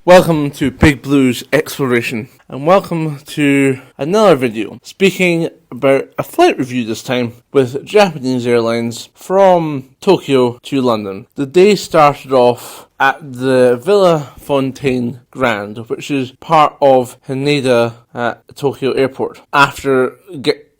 Welcome to Big Blue's Exploration, and welcome to another video speaking about a flight review this time with Japanese Airlines from Tokyo to London. The day started off at the Villa Fontaine Grand, which is part of Haneda Tokyo Airport. After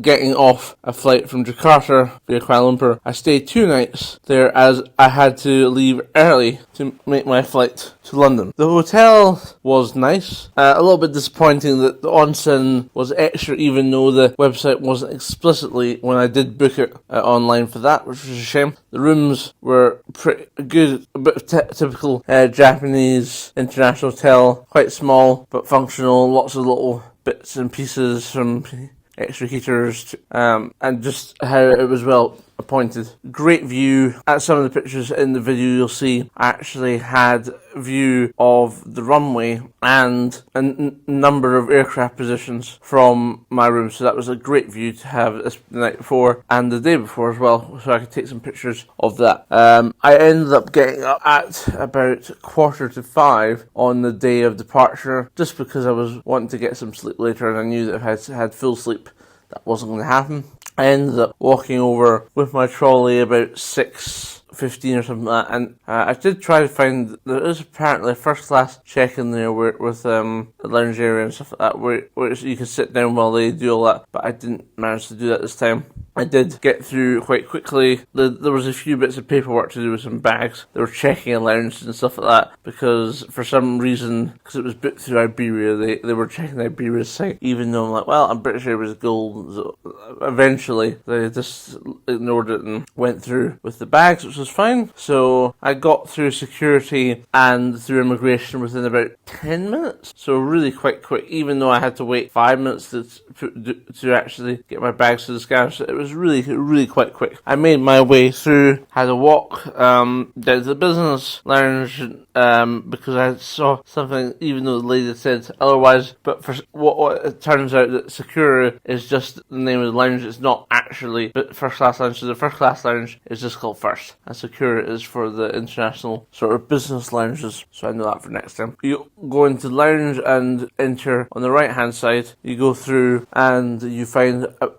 getting off a flight from Jakarta via Kuala Lumpur, I stayed 2 nights there as I had to leave early to make my flight to London. The hotel was nice. A little bit disappointing that the onsen was extra, even though the website wasn't explicitly when I did book it online for that, which was a shame. The rooms were pretty good, a bit of typical Japanese international hotel, quite small but functional, lots of little bits and pieces from extra heaters, and just how it was well appointed. Great view. At some of the pictures in the video you'll see I actually had a view of the runway and a number of aircraft positions from my room, so that was a great view to have this the night before and the day before as well, so I could take some pictures of that. I ended up getting up at about 4:45 on the day of departure, just because I was wanting to get some sleep later and I knew that if I had full sleep that wasn't going to happen. I ended up walking over with my trolley about 6:15 or something like that, and I did try to find, there is apparently a first class check-in there with a lounge area and stuff like that, where you can sit down while they do all that, but I didn't manage to do that this time. I did get through quite quickly. There was a few bits of paperwork to do with some bags. They were checking a lounge and stuff like that, because for some reason, because it was booked through Iberia, they were checking Iberia's site, even though I'm like, well, I'm pretty sure it was gold. So eventually, they just ignored it and went through with the bags, which was fine. So I got through security and through immigration within about 10 minutes. So really quite quick, even though I had to wait 5 minutes to actually get my bags to the scanner. So it was really quite quick. I made my way through, had a walk down to the business lounge because I saw something, even though the lady said otherwise, but for what it turns out that Sakura is just the name of the lounge. It's not actually first class lounge. So the first class lounge is just called First, and Sakura is for the international sort of business lounges. So I know that for next time. You go into lounge and enter on the right hand side. You go through and you find a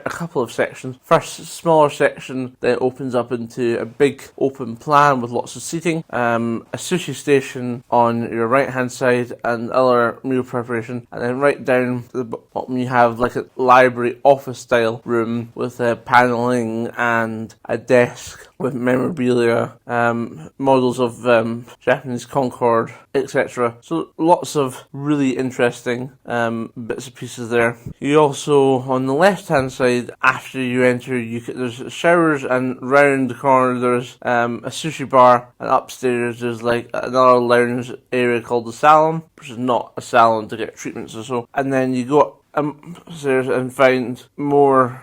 couple of sections. First smaller section then opens up into a big open plan with lots of seating, a sushi station on your right hand side and other meal preparation, and then right down to the bottom you have like a library office style room with paneling and a desk with memorabilia, models of Japanese Concorde, etc. So lots of really interesting bits and pieces there. You also, on the left hand side, after you enter, there's showers, and round the corner there's a sushi bar, and upstairs there's like another lounge area called the salon, which is not a salon to get treatments or so. And then you go upstairs and find more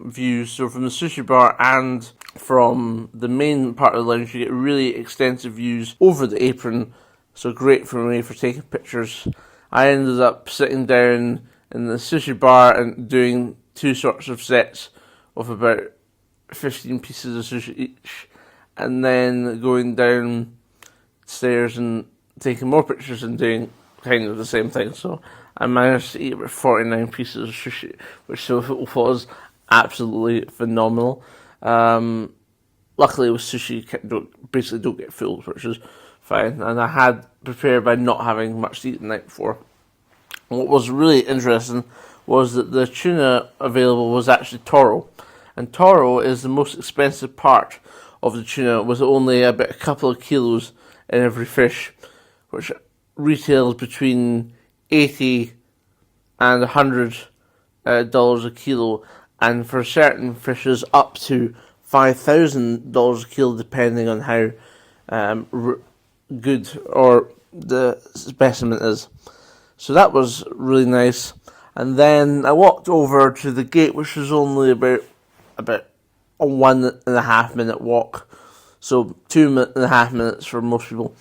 views. So from the sushi bar and from the main part of the lounge, you get really extensive views over the apron. So great for me for taking pictures. I ended up sitting down in the sushi bar and doing 2 sorts of sets of about 15 pieces of sushi each, and then going downstairs and taking more pictures and doing kind of the same thing. So I managed to eat about 49 pieces of sushi, which was absolutely phenomenal. Luckily with sushi, you basically don't get full, which is fine, and I had prepared by not having much to eat the night before. And what was really interesting was that the tuna available was actually toro, and toro is the most expensive part of the tuna, with only about a couple of kilos in every fish, which retails between $80 and $100 a kilo, and for certain fishes up to $5,000 a kilo, depending on how good or the specimen is. So that was really nice. And then I walked over to the gate, which was only about a 1.5 minute walk. So 2.5 minutes for most people.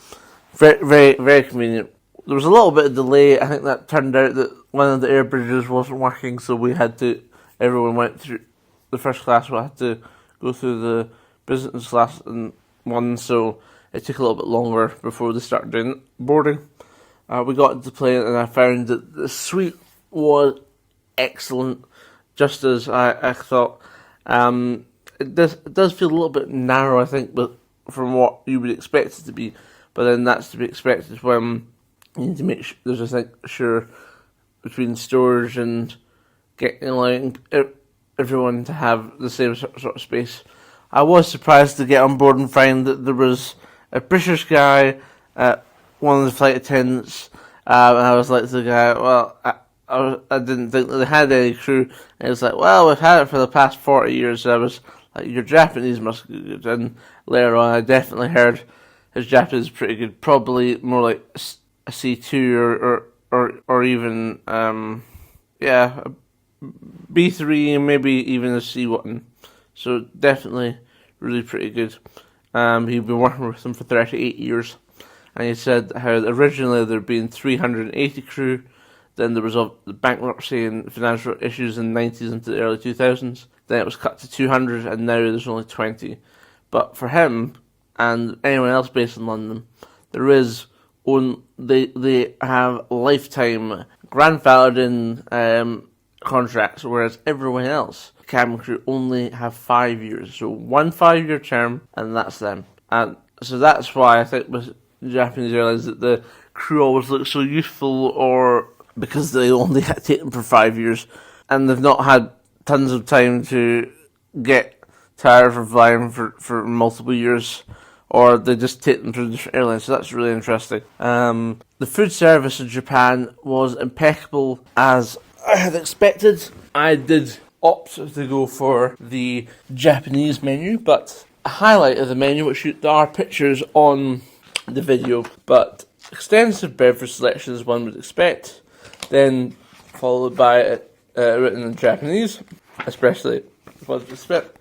Very convenient. There was a little bit of delay. I think that turned out that one of the air bridges wasn't working, so everyone went through the first class. We had to go through the business class one, so it took a little bit longer before they started doing boarding. we got into the plane, and I found that the suite was excellent, just as I thought. It does feel a little bit narrow, I think, but from what you would expect it to be. But then that's to be expected when you need to make sure sure between storage and getting everyone to have the same sort of space. I was surprised to get on board and find that there was a British guy, one of the flight attendants, and I was like to the guy, well, I didn't think that they had any crew. And he was like, well, we've had it for the past 40 years. And I was like, your Japanese must be good. And later on, I definitely heard his Japanese is pretty good. Probably more like a C2 or even, a B3 and maybe even a C1. So definitely really pretty good. He'd been working with them for 38 years. And he said how originally there had been 380 crew. Then there was the bankruptcy and financial issues in the 90s into the early 2000s. Then it was cut to 200, and now there's only 20. But for him and anyone else based in London, there is they have lifetime grandfathered in contracts, whereas everyone else, cabin crew, only have 5 years. So 1 5-year term, and that's them. And so that's why I think with Japanese Airlines that the crew always look so youthful, or because they only had taken for 5 years and they've not had tons of time to get tired from flying for multiple years, or they just take them through different airlines. So that's really interesting. The food service in Japan was impeccable, as I had expected. I did opt to go for the Japanese menu, but a highlight of the menu, which there are pictures on the video, but extensive beverage selection as one would expect, then followed by it written in Japanese, especially what you'd expect.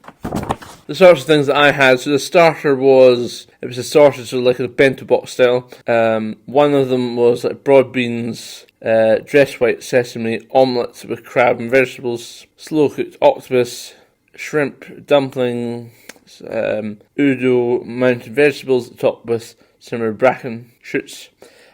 The sorts of things that I had, so the starter was a sausage, so like a bento box style. One of them was like broad beans, dressed white sesame, omelette with crab and vegetables, slow cooked octopus, shrimp, dumpling, udo, mountain vegetables topped with simmered bracken shoots,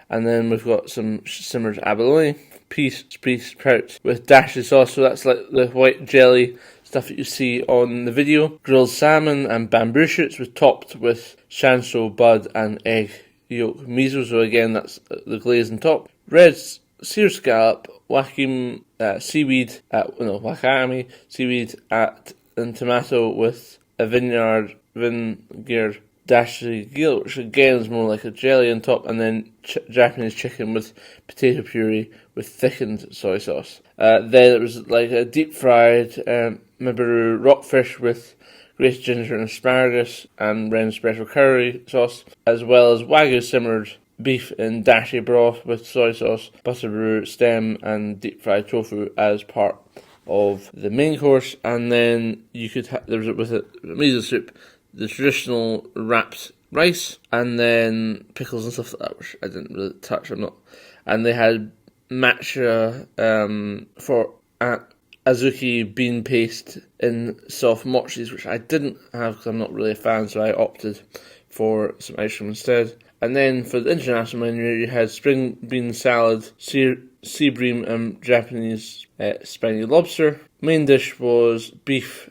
and then we've got some simmered abalone, peas sprout with dashi sauce, so that's like the white jelly stuff that you see on the video, grilled salmon and bamboo shoots topped with shanso, bud and egg yolk miso, so again that's the glaze on top, red seared scallop, wakame seaweed, and tomato with a vinegar dashi gil, which again is more like a jelly on top, and then Japanese chicken with potato puree with thickened soy sauce. Then it was like a deep fried Mibaru rockfish with grated ginger and asparagus and Ren special curry sauce, as well as wagyu simmered beef in dashi broth with soy sauce, butterbrew, stem and deep fried tofu as part of the main course. And then you could there was with it miso soup, the traditional wrapped rice, and then pickles and stuff like that, which I didn't really touch. And they had matcha for azuki bean paste in soft mochis, which I didn't have because I'm not really a fan, so I opted for some ice cream instead. And then for the international menu, you had spring bean salad, sea bream and Japanese spiny lobster. Main dish was beef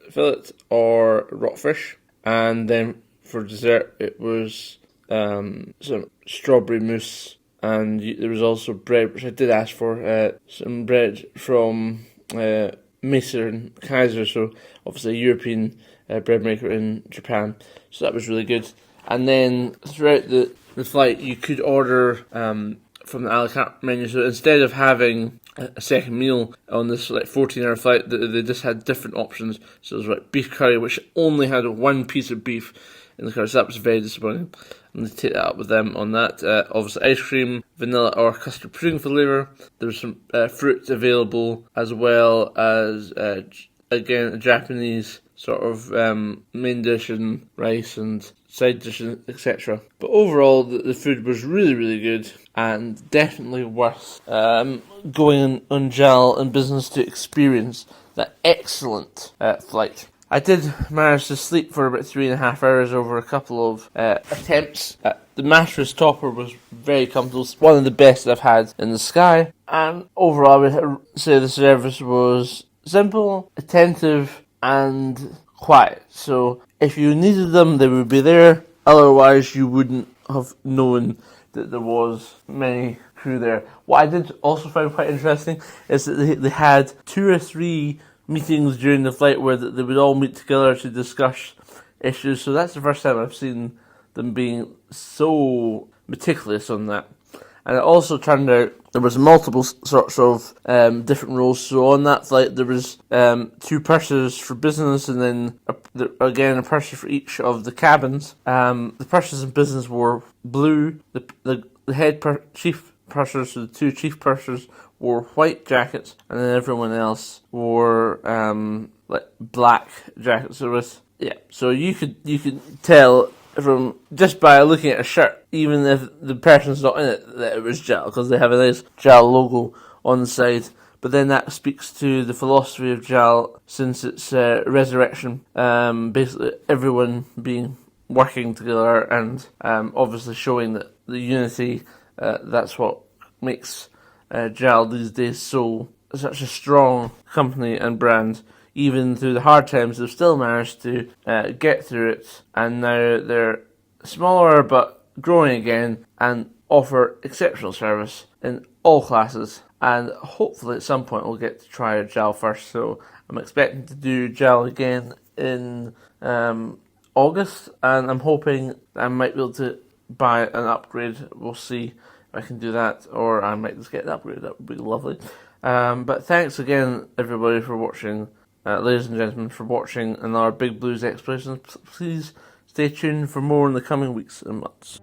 fillet or rockfish. And then for dessert, it was some strawberry mousse, and there was also bread, which I did ask for, some bread from Meiser and Kaiser, so obviously a European bread maker in Japan. So that was really good. And then throughout the flight, you could order from the a la carte menu. So instead of having a second meal on this like 14-hour flight, they just had different options. So it was like beef curry, which only had one piece of beef in the curry, so that was very disappointing. I'm going to take that up with them on that. Obviously ice cream, vanilla or custard pudding flavour. There was some fruit available, as well as again a Japanese sort of main dish and rice and side dishes, etc. But overall, the food was really, really good and definitely worth going on JAL and business to experience that excellent flight. I did manage to sleep for about 3.5 hours over a couple of attempts at The mattress topper was very comfortable, one of the best I've had in the sky, and overall I would say the service was simple, attentive, and quiet. So if you needed them, they would be there. Otherwise, you wouldn't have known that there was many crew there. What I did also find quite interesting is that they had 2 or 3 meetings during the flight where they would all meet together to discuss issues. So that's the first time I've seen them being so meticulous on that. And it also turned out there was multiple sorts of different roles. So on that flight there was 2 pursers for business, and then again a purser for each of the cabins. The pursers in business wore blue. The head chief pursers, so the 2 chief pursers, wore white jackets, and then everyone else wore like black jackets. So you could tell from just by looking at a shirt, even if the person's not in it, that it was JAL, because they have a nice JAL logo on the side. But then that speaks to the philosophy of JAL since its resurrection. Basically, everyone working together, and obviously showing that the unity. That's what makes JAL these days such a strong company and brand. Even through the hard times, they've still managed to get through it, and now they're smaller but growing again and offer exceptional service in all classes. And hopefully at some point we'll get to try JAL first, so I'm expecting to do JAL again in August, and I'm hoping I might be able to buy an upgrade. We'll see if I can do that, or I might just get an upgrade. That would be lovely. But thanks again everybody for watching. Ladies and gentlemen, for watching another Big Blues exploration. Please stay tuned for more in the coming weeks and months.